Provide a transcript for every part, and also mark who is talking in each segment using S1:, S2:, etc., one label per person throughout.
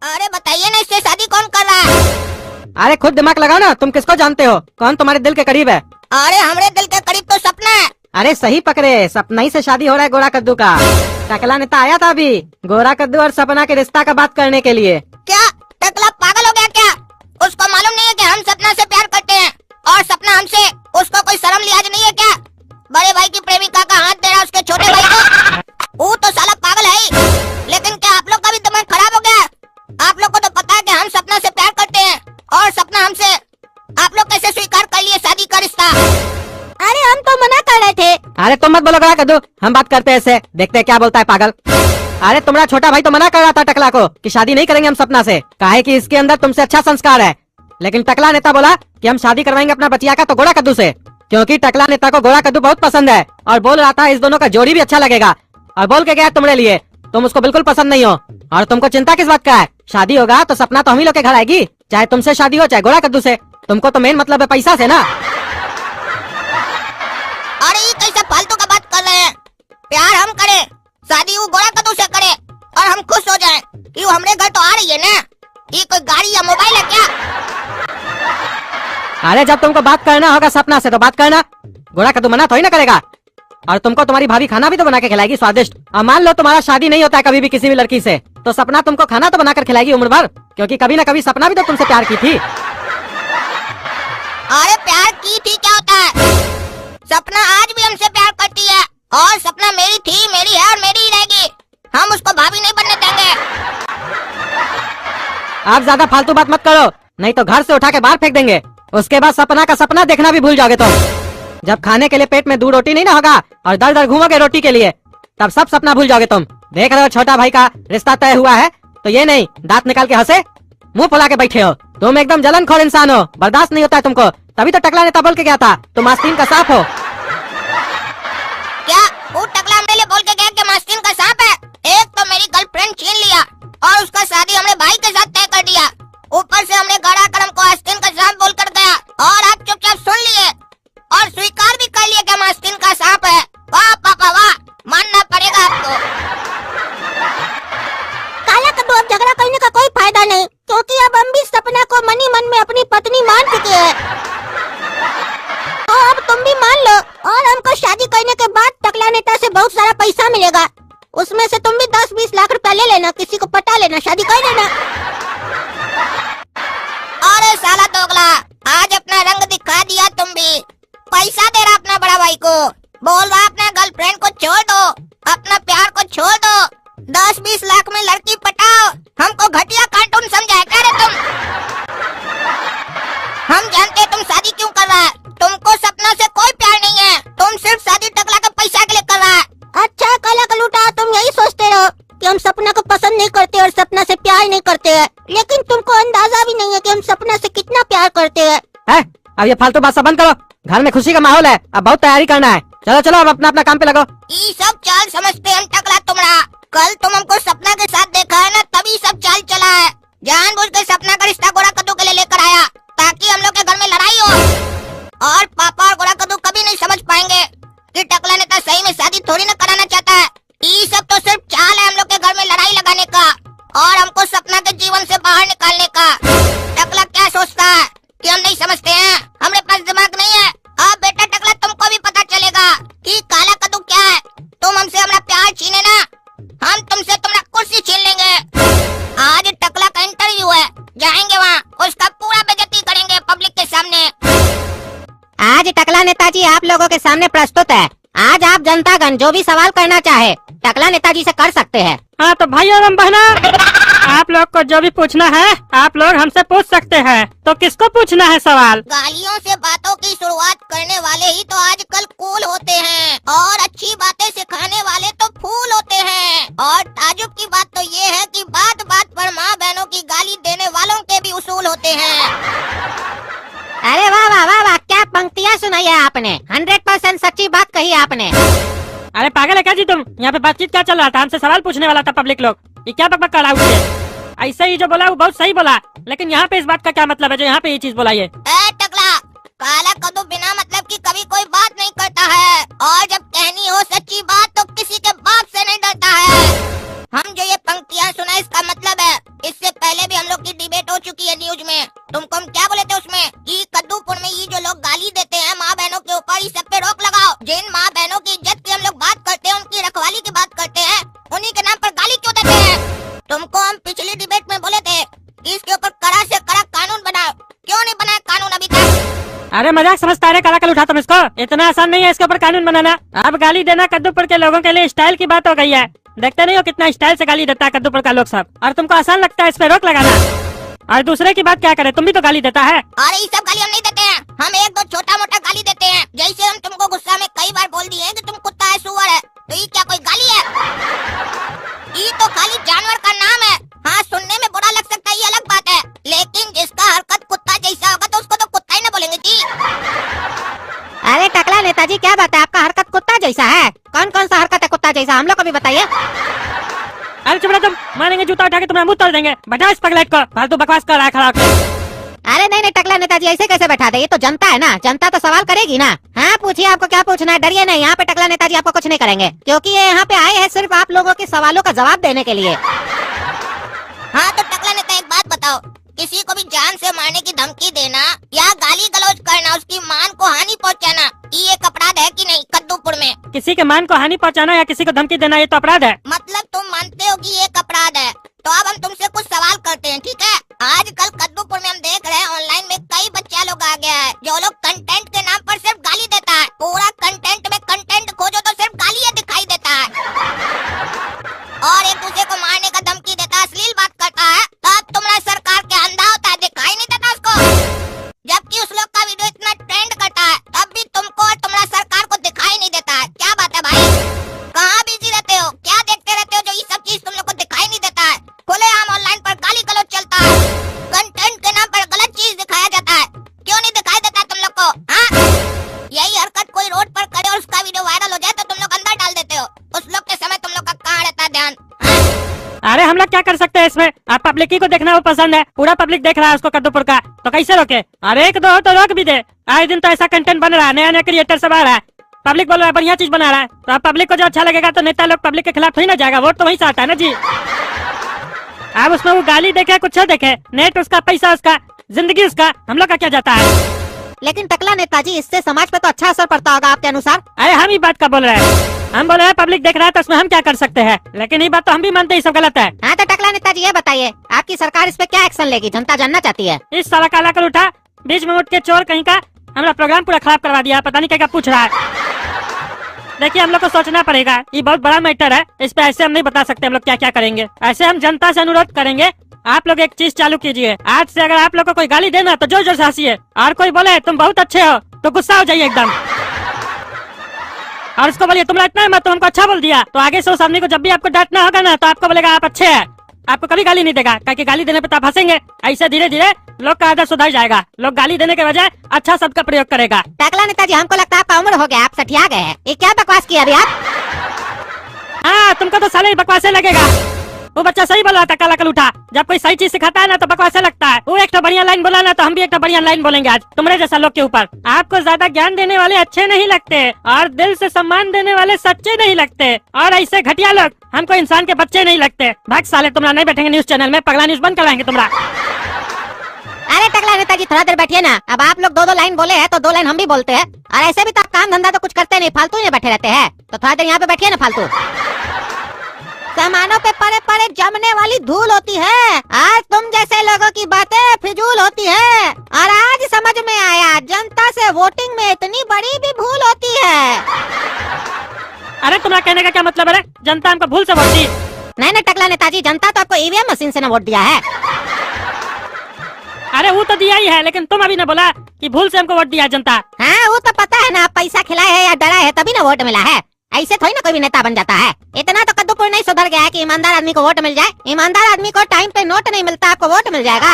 S1: अरे बताइए ना, इससे शादी कौन कर रहा है?
S2: अरे खुद दिमाग लगाओ ना, तुम किसको जानते हो? कौन तुम्हारे दिल के करीब है?
S1: अरे हमारे दिल के करीब तो सपना है।
S2: अरे सही पकड़े, सपना ही से शादी हो रहा है गोरा कद्दू का। टकला नेता आया था अभी गोरा कद्दू और सपना के रिश्ता का बात करने के लिए।
S1: क्या टकला पागल हो गया क्या? उसको मालूम नहीं है कि हम सपना से प्यार करते हैं और सपना हमसे? उसको कोई शर्म लिहाज नहीं है क्या? बड़े भाई की प्रेमिका का हाथ दे रहा है उसके छोटे भाई को। वो तो साला पागल है ही। लेकिन क्या आप लोग का भी दिमाग खराब हो गया? आप लोग को तो पता है कि हम सपना से प्यार करते हैं और सपना हमसे। आप लोग कैसे स्वीकार कर लिए शादी का रिश्ता?
S3: अरे हम तो मना कर रहे थे।
S2: अरे तुम मत बोलो गोरा कद्दू, हम बात करते हैं इससे, देखते हैं क्या बोलता है पागल। अरे तुम्हारा छोटा भाई तो मना कर रहा था टकला को कि शादी नहीं करेंगे हम सपना से, काहे कि इसके अंदर तुमसे अच्छा संस्कार है। लेकिन टकला नेता बोला कि हम शादी करवाएंगे अपना बचिया का तो गोरा कद्दू से, क्योंकि टकला नेता को गोरा कद्दू बहुत पसंद है और बोल रहा था इस दोनों का जोड़ी भी अच्छा लगेगा। और बोल के गया तुम्हारे लिए, तुम उसको बिल्कुल पसंद नहीं हो और तुमको चिंता किस बात का है? शादी होगा तो सपना तो हम ही लोग के घर आएगी, चाहे तुमसे शादी हो चाहे गोरा कद्दू से। तुमको तो मेन मतलब है पैसा से ना।
S1: अरे ये कैसे फालतू का बात कर रहे हैं? प्यार हम करें, शादी वो गोरा कद्दू से करे और हम खुश हो जाएं कि वो हमारे घर तो आ रही है ना। ये कोई गाड़ी या मोबाइल है क्या?
S2: अरे जब तुमको बात करना होगा सपना से तो बात करना, गोरा कद्दू मना थोड़ी ना करेगा। और तुमको तुम्हारी भाभी खाना भी तो बना के खिलाएगी स्वादिष्ट। और मान लो तुम्हारा शादी नहीं होता है कभी भी किसी भी लड़की से, तो सपना तुमको खाना तो बनाकर खिलाएगी उम्र भर, क्योंकि कभी ना कभी सपना भी तो तुमसे प्यार की थी।
S1: अरे प्यार की थी क्या होता है? सपना आज भी हमसे प्यार करती है और सपना मेरी थी, मेरी है और मेरी ही रहेगी। हम उसको भाभी नहीं बनने देंगे।
S2: आप ज्यादा फालतू बात मत करो, नहीं तो घर से उठा के बाहर फेंक देंगे। उसके बाद सपना का सपना देखना भी भूल जाओगे तुम। जब खाने के लिए पेट में 2 रोटी नहीं ना होगा और दर दर घूमोगे रोटी के लिए, तब सब सपना भूल जाओगे तुम। देख रहे हो छोटा भाई का रिश्ता तय हुआ है तो ये नहीं दांत निकाल के हंसे, मुंह फुला के बैठे हो। तुम एकदम जलनखोर इंसान हो, बर्दाश्त नहीं होता है तुमको। तभी तो टकला नेता बोल के गया था तुम आस्तीन का सांप हो।
S1: क्या वो टकला मेरे लिए बोल के गया कि मास्तीन का सांप है? एक तो मेरी गर्लफ्रेंड छीन लिया और उसका शादी हमने भाई के साथ तय कर दिया, ऊपर से हमने गड़ा कर हमको आस्तीन का सांप बोल कर गया और आप चुपचाप सुन लिए और स्वीकार भी कर लिए कि मास्तीन का सांप है। वाह पापा वाह, मानना पड़ेगा आपको।
S3: काला कद्दू, अब झगड़ा करने का कोई फायदा नहीं, क्योंकि अब हम भी सपना को मन ही मन में अपनी पत्नी मान चुके हैं। तो अब तुम भी मान लो और हमको शादी करने के बाद टकला नेता से बहुत सारा पैसा मिलेगा, उसमें से तुम भी 10-20 लाख रुपया ले लेना, किसी को पटा लेना, शादी कर लेना।
S1: अरे साला दोगला, आज अपना रंग दिखा दिया तुम भी। पैसा दे रहा अपना बड़ा भाई को, बोल रहा अपना गर्लफ्रेंड को छोड़ दो, अपना प्यार को छोड़ दो, 10-20 लाख में लड़की पटाओ। हमको घटिया कार्टून समझा है क्या रे तुम? हम जानते तुम शादी क्यों कर रहा है। तुमको सपना से कोई प्यार नहीं है, तुम सिर्फ शादी टकला के पैसा के लिए कर रहा है।
S3: अच्छा काला कलूटा, तुम यही सोचते रहो कि हम सपना को पसंद नहीं करते और सपना से प्यार नहीं करते हैं, लेकिन तुमको अंदाजा भी नहीं है कि हम सपना से कितना प्यार करते हैं।
S2: अब ये फालतू बात सब बंद करो, घर में खुशी का माहौल है, अब बहुत तैयारी करना है। चलो चलो अब अपना अपना काम पे लगो।
S1: ये सब चाल समझते हम टकला तुम्हारा। कल तुम हमको सपना के साथ देखा है ना, तभी सब चाल चला है। जानबूझ के सपना का रिश्ता गोरा कद्दू के लिए लेकर आया ताकि हम लोग के घर में लड़ाई हो। और पापा और गोरा कद्दू कभी नहीं समझ पाएंगे कि टकला नेता सही में शादी थोड़ी ना कराना चाहता है। ये सब तो सिर्फ चाल है हम लोग के घर में लड़ाई लगाने का और हमको सपना के जीवन से बाहर निकालने का। टकला क्या सोचता है कि हम नहीं समझते हैं? हमारे पास दिमाग नहीं है। अब बेटा टकला तुमको भी पता चलेगा कि काला कद्दू क्या है। तुम हमसे हमारा प्यार छीने ना, हम तुमसे तुम्हारा कुर्सी छीन लेंगे। आज टकला का इंटरव्यू है, जाएंगे वहाँ, उसका पूरा बेइज्जती करेंगे पब्लिक के सामने।
S3: आज टकला नेताजी आप लोगों के सामने प्रस्तुत है। आज आप जनतागण जो भी सवाल करना चाहे टकला नेताजी से कर सकते हैं।
S2: हाँ तो भाई और बहना, आप लोग को जो भी पूछना है आप लोग हमसे पूछ सकते हैं। तो किसको पूछना है सवाल?
S1: गालियों से बातों की शुरुआत करने वाले ही तो आजकल कूल होते हैं और अच्छी बातें सिखाने वाले तो फूल होते हैं। और ताजुब की बात तो ये है कि बात बात पर माँ बहनों की गाली देने वालों के भी उसूल होते हैं।
S3: अरे वाह वाह वाह वाह, क्या पंक्तियाँ सुनाई है आपने, 100% सच्ची बात कही आपने।
S2: अरे पागल है क्या जी तुम? यहाँ पे बातचीत क्या चल रहा था? हमसे सवाल पूछने वाला था पब्लिक लोग, ये क्या बकबक कर रहा है? ऐसे ही जो बोला वो बहुत सही बोला, लेकिन यहाँ पे इस बात का क्या मतलब है जो यहाँ पे ये चीज बोला? ये
S1: टकला, काला कद्दू बिना मतलब की कभी कोई बात नहीं करता है और जब कहनी हो सच्ची बात तो किसी के बाप से नहीं डरता है। हम जो ये पंक्तियाँ सुना इसका मतलब है इससे पहले तुमको हम पिछली डिबेट में बोले थे कि इसके ऊपर कड़ा से कड़ा कानून बनाओ, क्यों नहीं बनाया कानून अभी तक?
S2: अरे मजाक समझता है, कलाकल उठा तुम इसको। इतना आसान नहीं है इसके ऊपर कानून बनाना। अब गाली देना कद्दूपुर के लोगों के लिए स्टाइल की बात हो गई है। देखते नहीं हो कितना स्टाइल से गाली देता है कद्दूपुर का लोग सब, और तुमको आसान लगता है इस पे रोक लगाना। और दूसरे की बात क्या करे, तुम भी तो गाली देता है।
S1: अरे ये सब गाली हम नहीं देते हैं, हम एक दो छोटा मोटा गाली देते हैं। जैसे हम तुमको गुस्सा में कई बार बोल दिए हैं कि तुम कुत्ता है, सुअर है, तो ये क्या कोई गाली है? ये तो खाली जानवर का नाम है। हाँ, सुनने में बुरा लग सकता है, ये अलग बात है, लेकिन जिसका हरकत कुत्ता जैसा होगा तो उसको तो कुत्ता ही ना बोलेंगे जी।
S3: अरे टकला नेताजी, क्या बात है, आपका हरकत कुत्ता जैसा है? कौन कौन सा हरकत है कुत्ता जैसा, हम लोग को भी बताइए।
S2: अरे चुप रहो तुम, मारेंगे जूता उठा के तुम्हारा मुंह तोड़ देंगे। बैठा इस पगलेट को, फालतू बकवास कर रहा है खड़ा होकर।
S3: अरे नहीं नहीं टकला नेताजी, ऐसे कैसे बैठा दे, ये तो जनता है ना, जनता तो सवाल करेगी ना। हाँ पूछिए, आपको क्या पूछना है, डरिए नहीं, यहाँ पे टकला नेताजी आपको कुछ नहीं करेंगे, क्योंकि ये यहाँ पे आए हैं सिर्फ आप लोगों के सवालों का जवाब देने के लिए।
S1: हाँ तो टकला नेता, एक बात बताओ, किसी को भी जान से मारने की धमकी देना या गाली गलौज करना, उसकी मान को हानि पहुँचाना, ये एक अपराध है कि नहीं कद्दूपुर में?
S2: किसी के मान को हानि पहुंचाना या किसी को धमकी देना, ये तो अपराध है।
S1: मतलब तुम मानते हो कि ये एक अपराध है? तो अब हम तुमसे कुछ सवाल करते हैं, ठीक है? आजकल कद्दूपुर में हम देख रहे हैं ऑनलाइन में कई बच्चा लोग आ गया है जो लोग कंटेंट के नाम पर सिर्फ गाली देता है। पूरा कंटेंट में कंटेंट खोजो तो सिर्फ गालियाँ दिखाई देता है और एक दूसरे को मारने का धमकी देता है, अश्लील बात करता है। तब तुम्हारा सरकार के अंधा होता है, दिखाई नहीं देता उसको, जबकि उस लोग का वीडियो इतना ट्रेंड करता है, तब भी तुमको और तुम्हारा सरकार को दिखाई नहीं देता है। क्या बात है भाई, कहाँ बिजी रहते हो, क्या देखते रहते हो जो ये सब चीज तुम लोग को दिखाई नहीं देता है? खुलेआम ऑनलाइन पर गाली गलौज चलता है, कंटेंट के नाम पर गलत चीज दिखाया जाता है, क्यों नहीं दिखाई देता तुम लोग को? हाँ, यही हरकत कोई रोड पर करे और उसका वीडियो वायरल हो जाए तो तुम लोग अंदर डाल देते हो। उस लोग के समय तुम लोग का कहाँ रहता है ध्यान?
S2: अरे हम लोग क्या कर सकते हैं इसमें? आप पब्लिक ही को देखना वो पसंद है, पूरा पब्लिक देख रहा है उसको कद्दूपुर का, तो कैसे रोके? अरे एक दो हो तो रोक भी दे। आए दिन तो ऐसा कंटेंट बन रहा है, नया नया क्रिएटर सब आ रहा है, पब्लिक बोल रहा है बढ़िया चीज बना रहा है, तो अब पब्लिक को जो अच्छा लगेगा तो नेता लोग पब्लिक के खिलाफ थोड़ी ना जाएगा, वोट तो वहीं से आता है ना जी। अब उसमें वो गाली देखे कुछ देखे, नेट उसका, पैसा उसका, जिंदगी उसका, हम लोग का क्या जाता है?
S3: लेकिन टकला नेताजी, इससे समाज पे तो अच्छा असर पड़ता होगा आपके अनुसार।
S2: अरे हम ही बात का बोल रहे हैं, हम बोल रहे हैं पब्लिक देख रहा है तो उसमें हम क्या कर सकते हैं, लेकिन ये बात तो हम भी मानते हैं सब गलत है।
S3: हाँ तो टकला नेताजी ये बताइए, आपकी सरकार इस पे क्या एक्शन लेगी, जनता जानना चाहती है।
S2: इस साला काला कल उठा, बीच में उठ के चोर कहीं का हमारा प्रोग्राम पूरा खराब करवा दिया, पता नहीं क्या पूछ रहा है। देखिए हम लोग को सोचना पड़ेगा, ये बहुत बड़ा मैटर है, इस पे ऐसे हम नहीं बता सकते हम लोग क्या क्या करेंगे। ऐसे हम जनता से अनुरोध करेंगे, आप लोग एक चीज चालू कीजिए, आज से अगर आप लोग को कोई गाली देना तो जोर जोर से हंसिए, और कोई बोले तुम बहुत अच्छे हो तो गुस्सा हो जाइए एकदम, और उसको बोलिए तुम इतना मत, तुमको अच्छा बोल दिया, तो आगे से उस आदमी को जब भी आपको डांटना होगा ना तो आपको बोलेगा आप अच्छे हैं, आपको कभी गाली नहीं देगा, क्योंकि गाली देने पे तो आप हंसेंगे। ऐसे धीरे धीरे लोग का आदत सुधर जाएगा, लोग गाली देने के बजाय अच्छा शब्द का प्रयोग करेगा।
S3: टकला नेताजी, हमको लगता है आपका उम्र हो गया, आप सठिया गए हैं, ये क्या बकवास किया अभी आप?
S2: हाँ तुमको तो साले बकवासे लगेगा, वो बच्चा सही बोल रहा था काला कल उठा, जब कोई सही चीज सिखाता है ना तो बकवासे लगता है। वो एक तो बढ़िया लाइन बोला ना तो हम भी एक तो बढ़िया लाइन बोलेंगे आज तुम्हारे जैसा लोग के ऊपर। आपको ज्यादा ज्ञान देने वाले अच्छे नहीं लगते और दिल से सम्मान देने वाले सच्चे नहीं लगते, और ऐसे घटिया लोग हमको इंसान के बच्चे नहीं लगते। भाग साले, तुम्हारा नहीं बैठेंगे न्यूज चैनल में, पगला न्यूज बंद कराएंगे तुम्हारा।
S3: अरे टकला नेताजी थोड़ा देर बैठिए ना, अब आप लोग दो दो लाइन बोले हैं तो दो लाइन हम भी बोलते हैं, और ऐसे भी तो आप काम धंधा तो कुछ करते नहीं, फालतू ही बैठे रहते हैं, तो थोड़ा देर यहाँ पे बैठिए ना फालतू। सामानों पे पड़े पड़े जमने वाली धूल होती है, आज तुम जैसे लोगों की बातें फिजूल होती है, और आज समझ में आया जनता से वोटिंग में इतनी बड़ी भी भूल होती है।
S2: अरे तुम्हारा कहने का क्या मतलब है? जनता हमको भूल से वोट दी?
S3: नहीं टकला नेताजी, जनता तो आपको ईवीएम मशीन से ना वोट दिया है।
S2: अरे वो तो दिया ही है, लेकिन तुम अभी ना बोला कि भूल से हमको वोट दिया जनता।
S3: हाँ वो तो पता है ना, आप पैसा खिलाए है या डरा है तभी ना वोट मिला है, ऐसे थोड़ी ना कोई भी नेता बन जाता है। इतना तो कद्दूपुर नहीं सुधर गया है कि ईमानदार आदमी को वोट मिल जाए, ईमानदार आदमी को टाइम पे नोट नहीं मिलता, आपको वोट मिल जाएगा।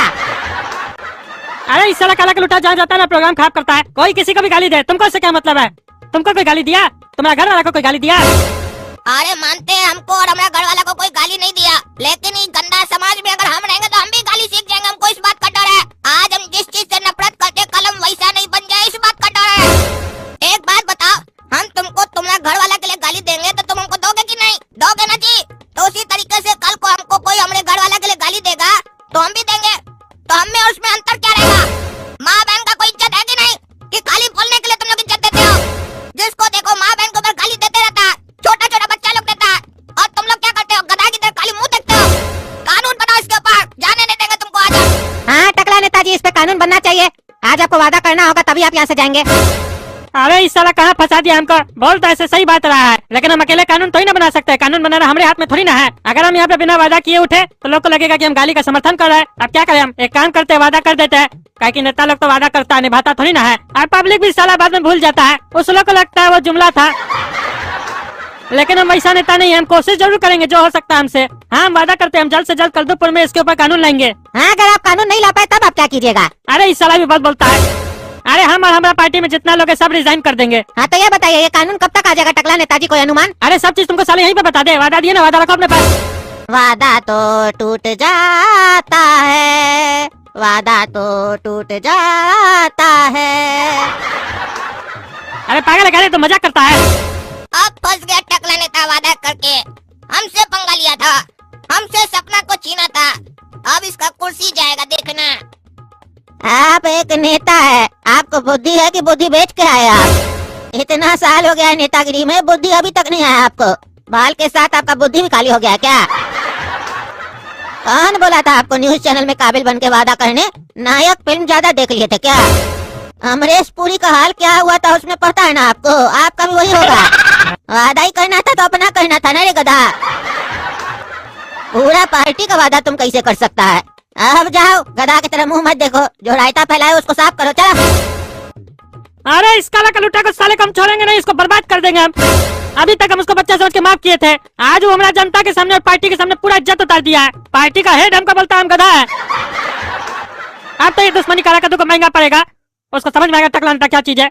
S2: अरे इस साला काला लुटा जहाँ जाता है ना प्रोग्राम खराब करता है, कोई किसी को भी गाली दे, तुमको इससे क्या मतलब है? तुमको कोई गाली दिया? तुम्हारा घर वाला को कोई गाली दिया?
S1: अरे मानते हैं हमको और हमारा घर वाला को कोई गाली नहीं दिया, लेकिन इस गंदा समाज में अगर हम रहेंगे तो हम भी गाली सीख जाएंगे, हमको इस बात का डर है। आज हम जिस चीज से नफरत करते कलम वैसा नहीं बन जाए, इस बात का डर है। एक बात बताओ, हम तुमको तुम्हारा घर वाला के लिए गाली देंगे तो तुम हमको दोगे कि नहीं दोगे ना जी? तो उसी तरीके से कल को हमको कोई हमारे घर वाला के लिए गाली देगा तो हम भी देंगे, तो हम में और उसमें अंतर क्या रहेगा? माँ बहन का कोई इज्जत है कि नहीं, कि खाली बोलने के लिए तुम लोग इज्जत देते हो? जिसको देखो माँ बहन के ऊपर गाली देते रहता है, छोटा छोटा बच्चा लोग देता है, और तुम लोग क्या करते हो? गधा की तरह खाली मुंह देखते हो, कान
S3: चाहिए? आज आपको वादा करना होगा तभी आप यहाँ से जाएंगे।
S2: अरे इस साला कहाँ फंसा दिया हमको। बोल तो ऐसे सही बात रहा है, लेकिन हम अकेले कानून थोड़ी ना बना सकते। कानून बनाना हमारे हाथ में थोड़ी ना है। अगर हम यहाँ पे बिना वादा किए उठे तो लोग को लगेगा कि हम गाली का समर्थन कर रहे हैं। अब क्या करें, हम एक काम करते हैं, वादा कर देते हैं। काहे कि नेता लोग तो वादा करता है, निभाता थोड़ी ना है। और पब्लिक भी साला बाद में भूल जाता है। उस लोग को लगता है वो जुमला था, लेकिन हम वैसा नेता नहीं है। हम कोशिश जरूर करेंगे जो हो सकता है हमसे। हाँ, हम वादा करते हैं, हम जल्द से जल्द कलदुपुर में इसके ऊपर कानून लाएंगे।
S3: हाँ, अगर आप कानून नहीं ला पाए तब आप क्या कीजिएगा?
S2: अरे इस साला भी बहुत बोलता है। अरे हम और हमारा पार्टी में जितना लोग है सब रिजाइन कर देंगे।
S3: हाँ, तो ये बताइए ये कानून कब तक आ जाएगा टकला नेताजी, कोई अनुमान?
S2: अरे सब चीज तुमको साले यहीं पे बता दे। वादा दिए ना, वादा रखो अपने पास।
S3: वादा तो टूट जाता है, वादा तो टूट जाता है।
S2: अरे पागल है क्या रे, तो मजाक करता है।
S1: अब फंस गया टकला नेता वादा करके। हमसे पंगा लिया था, हमसे सपना को छीना था। अब इसका कुर्सी जाएगा, देखना।
S3: आप एक नेता है, आपको बुद्धि है कि बुद्धि बेच के आए आप? इतना साल हो गया है नेतागिरी में, बुद्धि अभी तक नहीं आया आपको। बाल के साथ आपका बुद्धि भी खाली हो गया क्या? कौन बोला था आपको न्यूज चैनल में काबिल बन के वादा करने? नायक फिल्म ज्यादा देख लिए थे क्या? अमरीश पुरी का हाल क्या हुआ था उसमें पता है ना आपको? आपका भी वही होगा। वादा ही करना था तो अपना करना था ना रे गधा। पूरा पार्टी का वादा तुम कैसे कर सकता है? अब जाओ, गधा की तरह मुंह मत देखो। जो रायता फैलाए उसको साफ करो, चलो।
S2: अरे इस काला कलूटा को साले को हम छोड़ेंगे नहीं, इसको बर्बाद कर देंगे हम। अभी तक हम उसको बच्चा समझ के माफ किए थे, आज वो हमारा जनता के सामने और पार्टी के सामने पूरा इज्जत उतार दिया है। पार्टी का हेड हमको बोलता है हम गधा है। अब तो ये दुश्मनी काला कद्दू को महंगा पड़ेगा, उसको समझ में आएगा टकला नेता क्या चीज है।